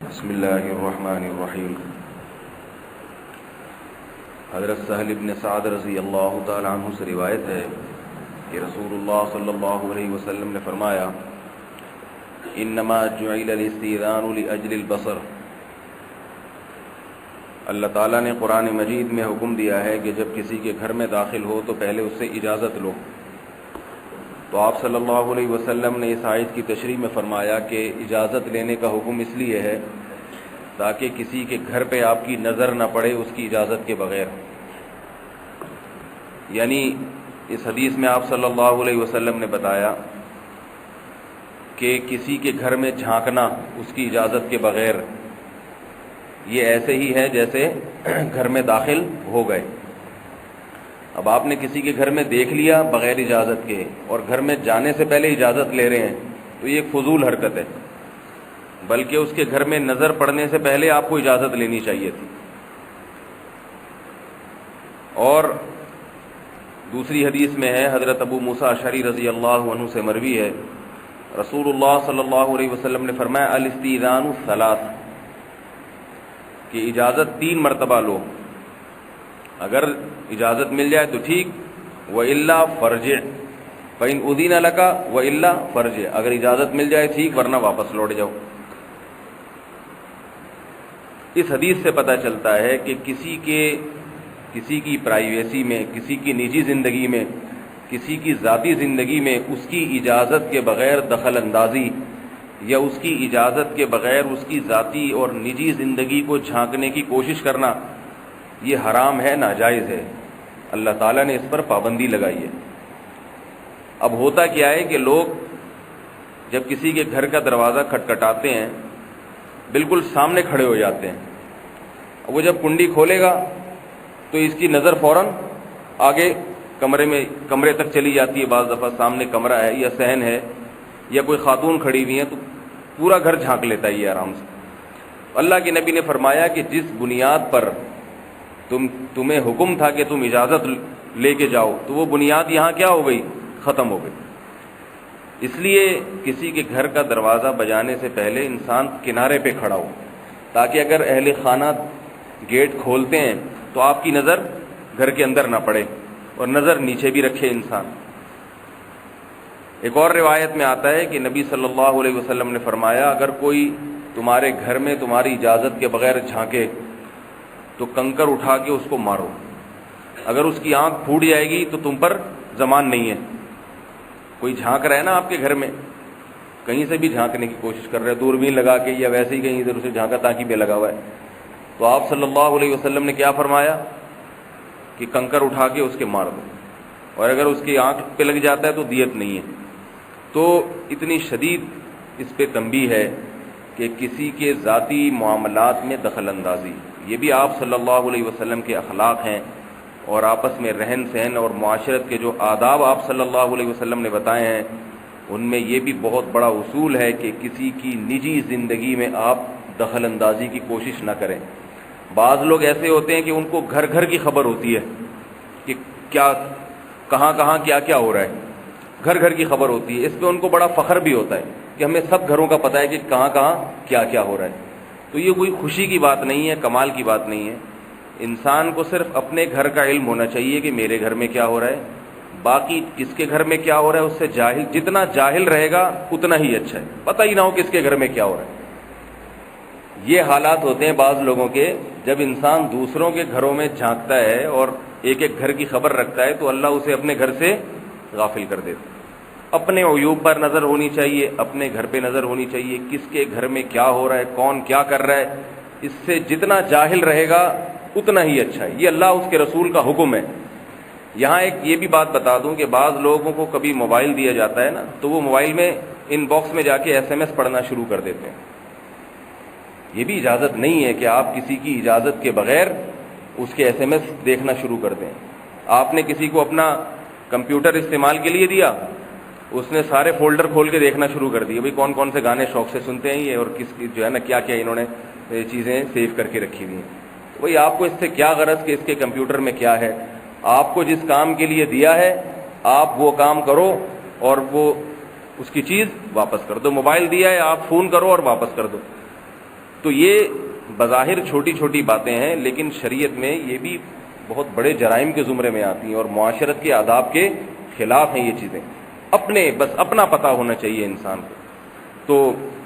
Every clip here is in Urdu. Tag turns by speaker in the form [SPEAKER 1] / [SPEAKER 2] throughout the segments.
[SPEAKER 1] بسم اللہ الرحمن الرحیم۔ حضرت سہل ابن سعد رضی اللہ تعالی عنہ سے روایت ہے کہ رسول اللہ صلی اللہ علیہ وسلم نے فرمایا، انما جعل الاستئذان لاجل البصر۔ اللہ تعالیٰ نے قرآن مجید میں حکم دیا ہے کہ جب کسی کے گھر میں داخل ہو تو پہلے اس سے اجازت لو۔ تو آپ صلی اللہ علیہ وسلم نے اس آیت کی تشریح میں فرمایا کہ اجازت لینے کا حکم اس لیے ہے تاکہ کسی کے گھر پہ آپ کی نظر نہ پڑے اس کی اجازت کے بغیر۔ یعنی اس حدیث میں آپ صلی اللہ علیہ وسلم نے بتایا کہ کسی کے گھر میں جھانکنا اس کی اجازت کے بغیر یہ ایسے ہی ہے جیسے گھر میں داخل ہو گئے۔ اب آپ نے کسی کے گھر میں دیکھ لیا بغیر اجازت کے اور گھر میں جانے سے پہلے اجازت لے رہے ہیں تو یہ ایک فضول حرکت ہے، بلکہ اس کے گھر میں نظر پڑنے سے پہلے آپ کو اجازت لینی چاہیے تھی۔ اور دوسری حدیث میں ہے، حضرت ابو موسیٰ اشعری رضی اللہ عنہ سے مروی ہے، رسول اللہ صلی اللہ علیہ وسلم نے فرمایا الاستئذان ثلاث، کہ اجازت 3 مرتبہ لو۔ اگر اجازت مل جائے تو ٹھیک، وَإِلَّا فَرْجِعْ فَإِنْ أُذِنَ لَكَ وَإِلَّا فَرْجِعْ، اگر اجازت مل جائے ٹھیک، ورنہ واپس لوٹ جاؤ۔ اس حدیث سے پتہ چلتا ہے کہ کسی کی پرائیویسی میں، کسی کی نجی زندگی میں، کسی کی ذاتی زندگی میں اس کی اجازت کے بغیر دخل اندازی یا اس کی اجازت کے بغیر اس کی ذاتی اور نجی زندگی کو جھانکنے کی کوشش کرنا یہ حرام ہے، ناجائز ہے۔ اللہ تعالیٰ نے اس پر پابندی لگائی ہے۔ اب ہوتا کیا ہے کہ لوگ جب کسی کے گھر کا دروازہ کھٹکھٹاتے ہیں بالکل سامنے کھڑے ہو جاتے ہیں، وہ جب کنڈی کھولے گا تو اس کی نظر فوراً آگے کمرے تک چلی جاتی ہے۔ بعض دفعہ سامنے کمرہ ہے یا صحن ہے یا کوئی خاتون کھڑی ہوئی ہیں تو پورا گھر جھانک لیتا ہے یہ آرام سے۔ اللہ کے نبی نے فرمایا کہ جس بنیاد پر تمہیں حکم تھا کہ تم اجازت لے کے جاؤ تو وہ بنیاد یہاں کیا ہو گئی؟ ختم ہو گئی۔ اس لیے کسی کے گھر کا دروازہ بجانے سے پہلے انسان کنارے پہ کھڑا ہو، تاکہ اگر اہل خانہ گیٹ کھولتے ہیں تو آپ کی نظر گھر کے اندر نہ پڑے، اور نظر نیچے بھی رکھے انسان۔ ایک اور روایت میں آتا ہے کہ نبی صلی اللہ علیہ وسلم نے فرمایا، اگر کوئی تمہارے گھر میں تمہاری اجازت کے بغیر جھانکے تو کنکر اٹھا کے اس کو مارو، اگر اس کی آنکھ پھوٹ جائے گی تو تم پر ضمان نہیں ہے۔ کوئی جھانک رہا ہے نا آپ کے گھر میں، کہیں سے بھی جھانکنے کی کوشش کر رہے، دوربین لگا کے یا ویسے ہی کہیں ادھر اسے جھانکا تاکہ پہ لگا ہوا ہے، تو آپ صلی اللہ علیہ وسلم نے کیا فرمایا کہ کنکر اٹھا کے اس کے مار دو، اور اگر اس کی آنکھ پہ لگ جاتا ہے تو دیت نہیں ہے۔ تو اتنی شدید اس پہ تنبیہ ہے کہ کسی کے ذاتی معاملات میں دخل اندازی، یہ بھی آپ صلی اللہ علیہ وسلم کے اخلاق ہیں، اور آپس میں رہن سہن اور معاشرت کے جو آداب آپ صلی اللہ علیہ وسلم نے بتائے ہیں ان میں یہ بھی بہت بڑا اصول ہے کہ کسی کی نجی زندگی میں آپ دخل اندازی کی کوشش نہ کریں۔ بعض لوگ ایسے ہوتے ہیں کہ ان کو گھر گھر کی خبر ہوتی ہے کہ کہاں کیا ہو رہا ہے، گھر گھر کی خبر ہوتی ہے۔ اس پہ ان کو بڑا فخر بھی ہوتا ہے کہ ہمیں سب گھروں کا پتہ ہے کہ کہاں کیا ہو رہا ہے۔ تو یہ کوئی خوشی کی بات نہیں ہے، کمال کی بات نہیں ہے۔ انسان کو صرف اپنے گھر کا علم ہونا چاہیے کہ میرے گھر میں کیا ہو رہا ہے، باقی کس کے گھر میں کیا ہو رہا ہے اس سے جتنا جاہل رہے گا اتنا ہی اچھا ہے، پتہ ہی نہ ہو کس کے گھر میں کیا ہو رہا ہے۔ یہ حالات ہوتے ہیں بعض لوگوں کے، جب انسان دوسروں کے گھروں میں جھانکتا ہے اور ایک ایک گھر کی خبر رکھتا ہے تو اللہ اسے اپنے گھر سے غافل کر دیتا ہے۔ اپنے عیوب پر نظر ہونی چاہیے، اپنے گھر پہ نظر ہونی چاہیے، کس کے گھر میں کیا ہو رہا ہے، کون کیا کر رہا ہے۔ اس سے جتنا جاہل رہے گا اتنا ہی اچھا ہے، یہ اللہ اس کے رسول کا حکم ہے۔ یہاں ایک یہ بھی بات بتا دوں کہ بعض لوگوں کو کبھی موبائل دیا جاتا ہے نا تو وہ موبائل میں ان باکس میں جا کے SMS پڑھنا شروع کر دیتے ہیں۔ یہ بھی اجازت نہیں ہے کہ آپ کسی کی اجازت کے بغیر اس کے SMS دیکھنا شروع کر دیں۔ آپ نے کسی کو اپنا کمپیوٹر استعمال کے لیے دیا، اس نے سارے فولڈر کھول کے دیکھنا شروع کر دیے، بھئی کون سے گانے شوق سے سنتے ہیں یہ، اور کس کی جو ہے نا کیا انہوں نے چیزیں سیو کر کے رکھی ہوئی ہیں۔ بھئی آپ کو اس سے کیا غرض کہ اس کے کمپیوٹر میں کیا ہے؟ آپ کو جس کام کے لیے دیا ہے آپ وہ کام کرو اور وہ اس کی چیز واپس کر دو۔ موبائل دیا ہے آپ فون کرو اور واپس کر دو۔ تو یہ بظاہر چھوٹی چھوٹی باتیں ہیں، لیکن شریعت میں یہ بھی بہت بڑے جرائم کے زمرے میں آتی ہیں اور معاشرت کے آداب کے خلاف ہیں یہ چیزیں. بس اپنا پتہ ہونا چاہیے انسان کو. تو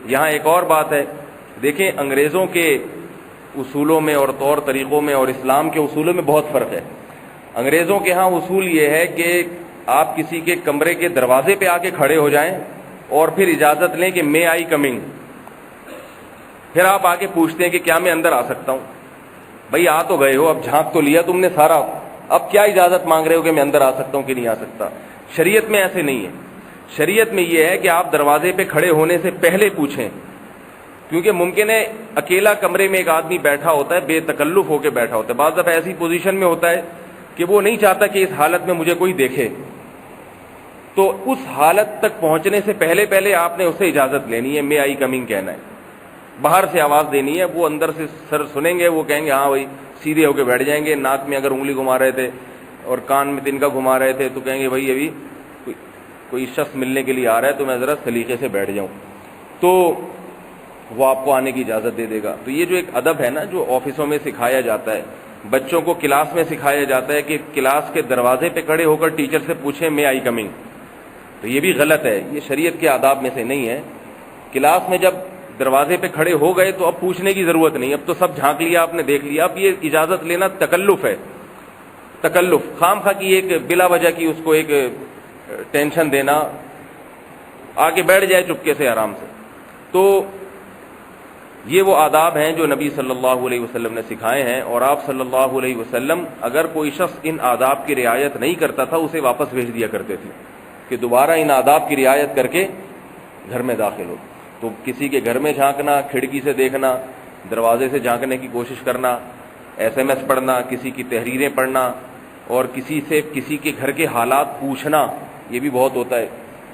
[SPEAKER 1] یہاں ایک اور بات ہے، دیکھیں انگریزوں کے اصولوں میں اور طور طریقوں میں اور اسلام کے اصولوں میں بہت فرق ہے. انگریزوں کے ہاں اصول یہ ہے کہ آپ کسی کے کمرے کے دروازے پہ آ کے کھڑے ہو جائیں اور پھر اجازت لیں کہ مے آئی کمنگ، پھر آپ آ کے پوچھتے ہیں کہ کیا میں اندر آ سکتا ہوں. بھائی آ تو گئے ہو، اب جھانک تو لیا تم نے سارا، اب کیا اجازت مانگ رہے ہو کہ میں اندر آ سکتا ہوں کہ نہیں آ سکتا. شریعت میں ایسے نہیں ہے. شریعت میں یہ ہے کہ آپ دروازے پہ کھڑے ہونے سے پہلے پوچھیں، کیونکہ ممکن ہے اکیلا کمرے میں ایک آدمی بیٹھا ہوتا ہے، بے تکلف ہو کے بیٹھا ہوتا ہے، بعض دفعہ ایسی پوزیشن میں ہوتا ہے کہ وہ نہیں چاہتا کہ اس حالت میں مجھے کوئی دیکھے. تو اس حالت تک پہنچنے سے پہلے آپ نے اس سے اجازت لینی ہے، مے آئی کمنگ کہنا ہے، باہر سے آواز دینی ہے. وہ اندر سے سر سنیں گے، وہ کہیں گے ہاں بھائی، سیدھے ہو کے بیٹھ جائیں گے. ناک میں اگر انگلی گھما رہے تھے اور کان میں تنکا گھما رہے تھے تو کہیں گے بھائی ابھی کوئی شخص ملنے کے لیے آ رہا ہے تو میں ذرا سلیقے سے بیٹھ جاؤں، تو وہ آپ کو آنے کی اجازت دے دے گا. تو یہ جو ایک ادب ہے نا، جو آفسوں میں سکھایا جاتا ہے، بچوں کو کلاس میں سکھایا جاتا ہے کہ کلاس کے دروازے پہ کھڑے ہو کر ٹیچر سے پوچھیں مے آئی کمنگ، تو یہ بھی غلط ہے، یہ شریعت کے آداب میں سے نہیں ہے. کلاس میں جب دروازے پہ کھڑے ہو گئے تو اب پوچھنے کی ضرورت نہیں، اب تو سب جھانک لیا، آپ نے دیکھ لیا. اب یہ اجازت لینا تکلف ہے، تکلف خام خواہ کی ایک بلا وجہ کی اس کو ایک ٹینشن دینا، آ کے بیٹھ جائے چپکے سے آرام سے. تو یہ وہ آداب ہیں جو نبی صلی اللہ علیہ وسلم نے سکھائے ہیں، اور آپ صلی اللہ علیہ وسلم اگر کوئی شخص ان آداب کی رعایت نہیں کرتا تھا اسے واپس بھیج دیا کرتے تھے کہ دوبارہ ان آداب کی رعایت کر کے گھر میں داخل ہو. تو کسی کے گھر میں جھانکنا، کھڑکی سے دیکھنا، دروازے سے جھانکنے کی کوشش کرنا، SMS پڑھنا، کسی کی تحریریں پڑھنا اور کسی سے کسی کے گھر کے حالات پوچھنا، یہ بھی بہت ہوتا ہے.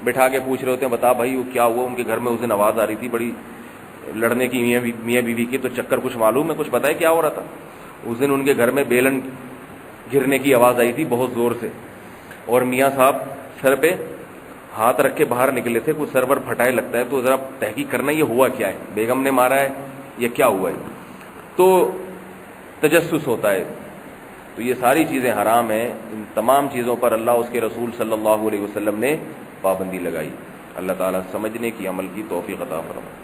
[SPEAKER 1] بٹھا کے پوچھ رہے ہوتے ہیں بتا بھائی وہ کیا ہوا، ان کے گھر میں اس دن آواز آ رہی تھی بڑی لڑنے کی میاں بیوی کی، تو چکر کچھ معلوم ہے، کچھ پتہ ہے کیا ہو رہا تھا. اس دن ان کے گھر میں بیلن گرنے کی آواز آئی تھی بہت زور سے، اور میاں صاحب سر پہ ہاتھ رکھ کے باہر نکلے تھے، کچھ سرور پھٹائے لگتا ہے، تو ذرا تحقیق کرنا یہ ہوا کیا ہے، بیگم نے مارا ہے یا کیا ہوا ہے. تو تجسس ہوتا ہے. تو یہ ساری چیزیں حرام ہیں. ان تمام چیزوں پر اللہ اس کے رسول صلی اللہ علیہ وسلم نے پابندی لگائی. اللہ تعالیٰ سمجھنے کی، عمل کی توفیق عطا فرمائے.